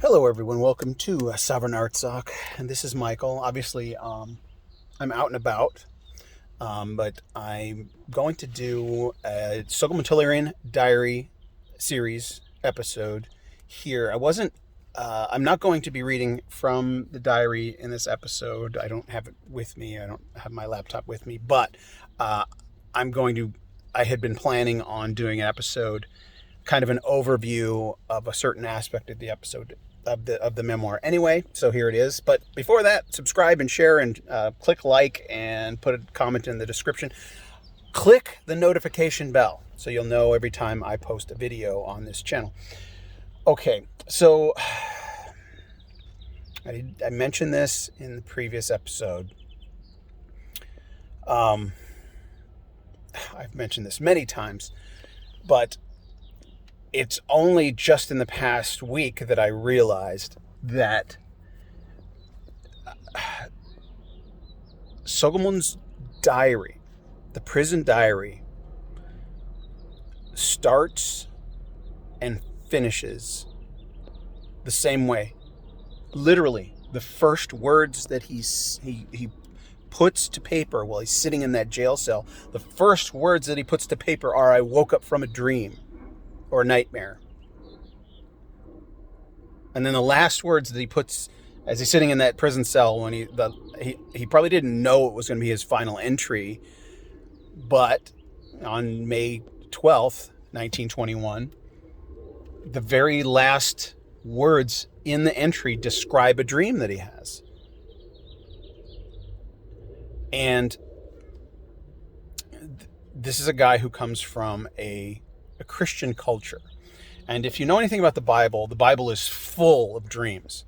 Hello everyone, welcome to Sovereign Artsakh, and this is Michael. Obviously, I'm out and about, but I'm going to do a Soghomon Tehlirian diary series episode here. I'm not going to be reading from the diary in this episode. I don't have it with me. I don't have my laptop with me, but I had been planning on doing an episode, kind of an overview of a certain aspect of the episode of the memoir anyway, so here it is. But before that, subscribe and share and click like and put a comment in the description. Click the notification bell so you'll know every time I post a video on this channel. Okay, so I mentioned this in the previous episode. I've mentioned this many times, but it's only just in the past week that I realized that Soghomon's diary, the prison diary, starts and finishes the same way. Literally, the first words that he puts to paper while he's sitting in that jail cell, the first words that he puts to paper are, "I woke up from a dream." Or nightmare. And then the last words that he puts as he's sitting in that prison cell, when he probably didn't know it was going to be his final entry, but on May 12th, 1921, the very last words in the entry describe a dream that he has. And this is a guy who comes from a Christian culture. And if you know anything about the Bible is full of dreams.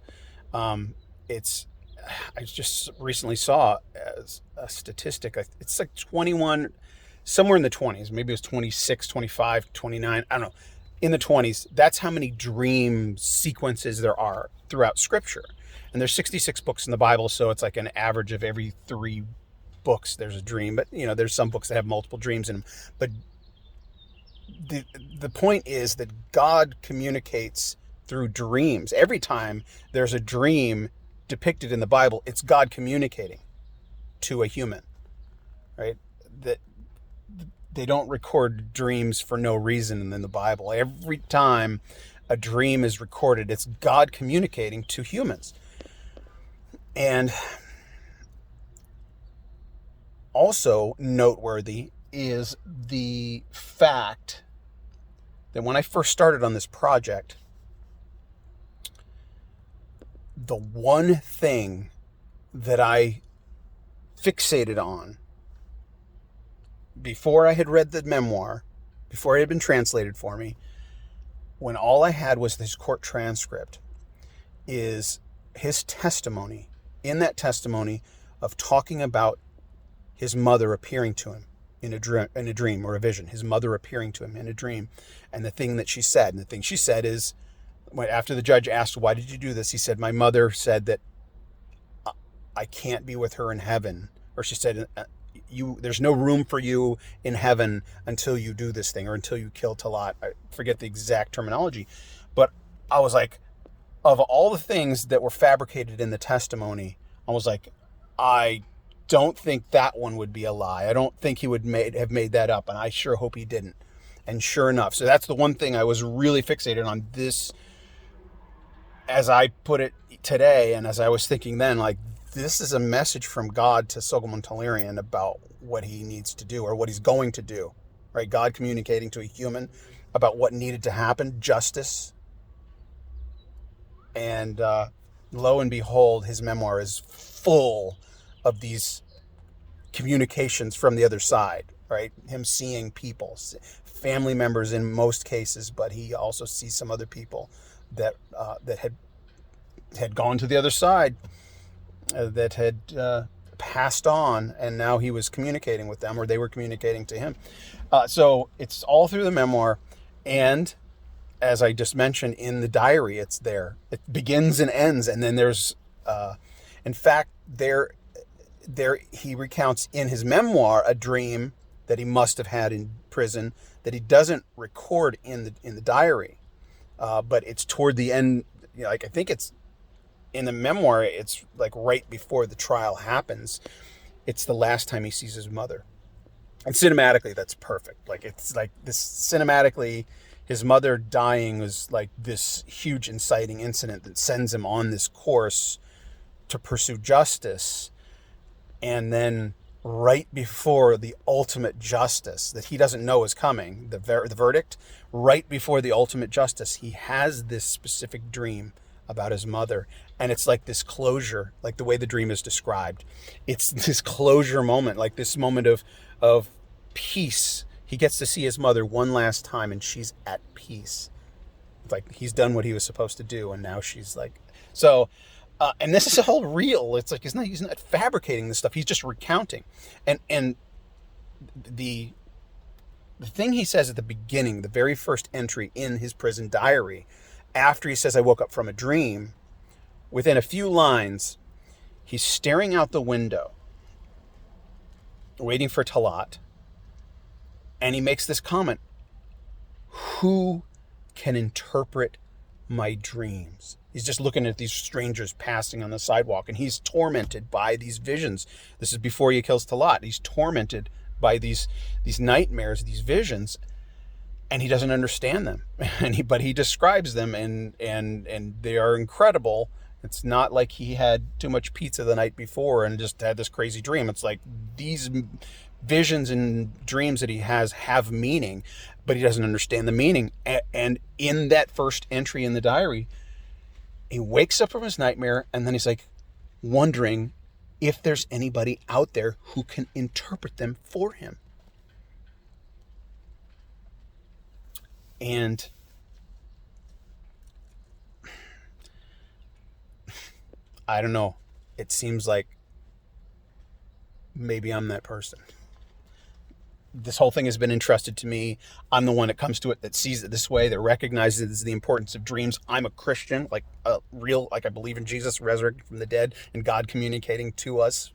I just recently saw a statistic. It's like 21, somewhere in the 20s. Maybe it was 26, 25, 29. I don't know. In the 20s, that's how many dream sequences there are throughout Scripture. And there's 66 books in the Bible, so it's like an average of every 3 books there's a dream. But, there's some books that have multiple dreams in them. But the point is that God communicates through dreams. Every time there's a dream depicted in the Bible, it's God communicating to a human, right? That they don't record dreams for no reason in the Bible. Every time a dream is recorded, it's God communicating to humans. And also noteworthy is the fact that when I first started on this project, the one thing that I fixated on before I had read the memoir, before it had been translated for me, when all I had was this court transcript, is his testimony, in that testimony of talking about his mother appearing to him in a dream or a vision, his mother appearing to him in a dream. And the thing that she said, is, after the judge asked, "Why did you do this?" he said, "My mother said that I can't be with her in heaven." Or she said, there's no room for you in heaven until you do this thing, or until you kill Talat. I forget the exact terminology. But I was like, of all the things that were fabricated in the testimony, I was like, I don't think that one would be a lie. I don't think he would have made that up, and I sure hope he didn't. And sure enough, so that's the one thing I was really fixated on this, as I put it today, and as I was thinking then, like, this is a message from God to Soghomon Tehlirian about what he needs to do, or what he's going to do, right? God communicating to a human about what needed to happen, justice. And lo and behold, his memoir is full of these communications from the other side, right? Him seeing people, family members in most cases, but he also sees some other people that had gone to the other side, that had passed on, and now he was communicating with them, or they were communicating to him. So it's all through the memoir, and as I just mentioned, in the diary, it's there. It begins and ends, and then there's, in fact, there he recounts in his memoir a dream that he must have had in prison that he doesn't record in the diary, but it's toward the end like I think it's in the memoir, it's like right before the trial happens. It's the last time he sees his mother. And cinematically, that's perfect. Like, it's like this cinematically, his mother dying was like this huge inciting incident that sends him on this course to pursue justice. And then right before the ultimate justice that he doesn't know is coming, the verdict, right before the ultimate justice, he has this specific dream about his mother. And it's like this closure, like the way the dream is described. It's this closure moment, like this moment of peace. He gets to see his mother one last time and she's at peace. It's like he's done what he was supposed to do, and now she's like, so, and this is all real. It's like he's not fabricating this stuff. He's just recounting. And the thing he says at the beginning, the very first entry in his prison diary, after he says, I woke up from a dream, within a few lines, he's staring out the window, waiting for Talat, and he makes this comment, who can interpret my dreams? He's just looking at these strangers passing on the sidewalk, and he's tormented by these visions. This is before he kills Talat. He's tormented by these nightmares, these visions, and he doesn't understand them. But he describes them, and they are incredible. It's not like he had too much pizza the night before and just had this crazy dream. It's like these visions and dreams that he has have meaning, but he doesn't understand the meaning. And in that first entry in the diary, he wakes up from his nightmare, and then he's like wondering if there's anybody out there who can interpret them for him. And I don't know. It seems like maybe I'm that person. This whole thing has been entrusted to me. I'm the one that comes to it, that sees it this way, that recognizes the importance of dreams. I'm a Christian, like a real, like I believe in Jesus resurrected from the dead and God communicating to us,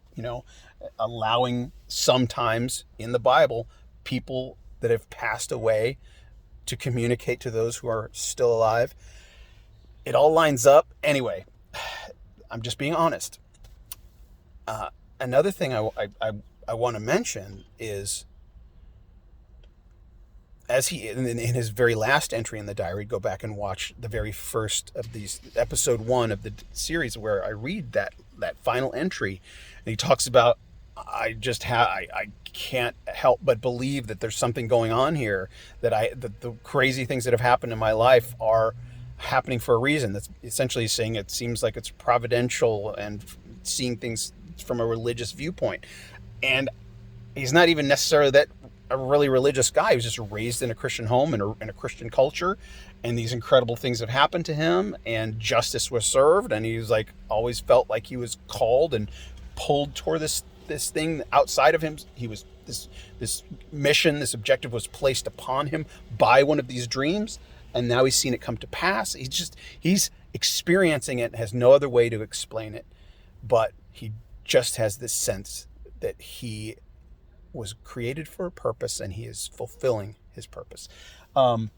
allowing sometimes in the Bible people that have passed away to communicate to those who are still alive. It all lines up. Anyway, I'm just being honest. Another thing I want to mention is, as he, in his very last entry in the diary, go back and watch the very first of these, episode 1 of the series, where I read that final entry, and he talks about, I can't help but believe that there's something going on here, that the crazy things that have happened in my life are happening for a reason. That's essentially saying it seems like it's providential and seeing things from a religious viewpoint. And he's not even necessarily that a really religious guy. He was just raised in a Christian home and in a Christian culture, and these incredible things have happened to him, and justice was served, and he was like always felt like he was called and pulled toward this thing outside of him. He was this mission, this objective was placed upon him by one of these dreams, and now he's seen it come to pass. He's experiencing it, has no other way to explain it, but he just has this sense that he was created for a purpose, and he is fulfilling his purpose. And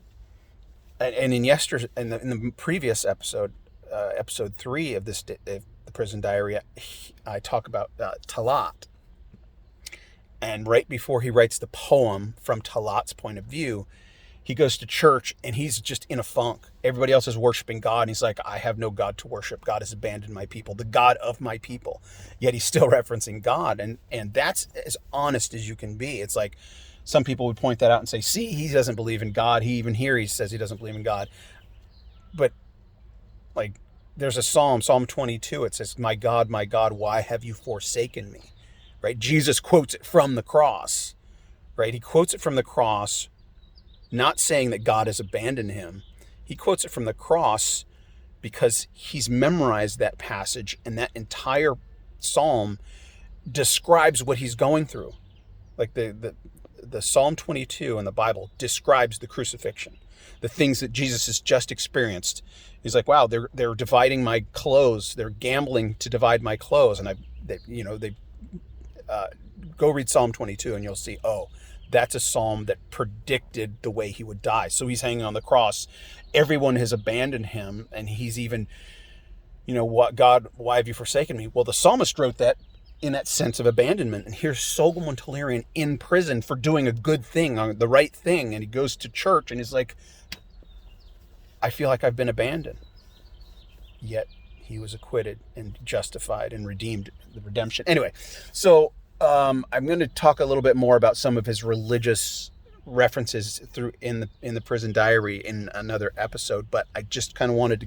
in the previous episode, episode 3 of the prison diary, I talk about Talat. And right before he writes the poem from Talat's point of view, he goes to church, and he's just in a funk. Everybody else is worshiping God, and he's like, I have no God to worship. God has abandoned my people, the God of my people. Yet he's still referencing God, and that's as honest as you can be. It's like some people would point that out and say, see, he doesn't believe in God. He says he doesn't believe in God. But like, there's a Psalm 22. It says, my God, why have you forsaken me? Right? Jesus quotes it from the cross, right? He quotes it from the cross, not saying that God has abandoned him. He quotes it from the cross because he's memorized that passage, and that entire psalm describes what he's going through. Like the Psalm 22 in the Bible describes the crucifixion, the things that Jesus has just experienced. He's like, wow, they're dividing my clothes. They're gambling to divide my clothes. And go read Psalm 22 and you'll see, oh, that's a psalm that predicted the way he would die. So he's hanging on the cross. Everyone has abandoned him, and he's even, what, God, why have you forsaken me? Well, the psalmist wrote that in that sense of abandonment. And here's Soghomon Tehlirian in prison for doing a good thing, the right thing. And he goes to church and he's like, I feel like I've been abandoned. Yet he was acquitted and justified and redeemed, the redemption. Anyway, so I'm going to talk a little bit more about some of his religious references through in the prison diary in another episode. But I just kind of wanted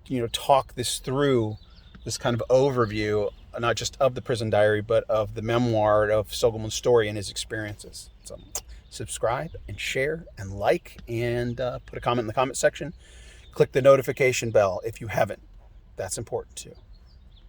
to, talk this through, this kind of overview, not just of the prison diary, but of the memoir of Soghomon's story and his experiences. So subscribe and share and like, and put a comment in the comment section. Click the notification bell if you haven't. That's important too.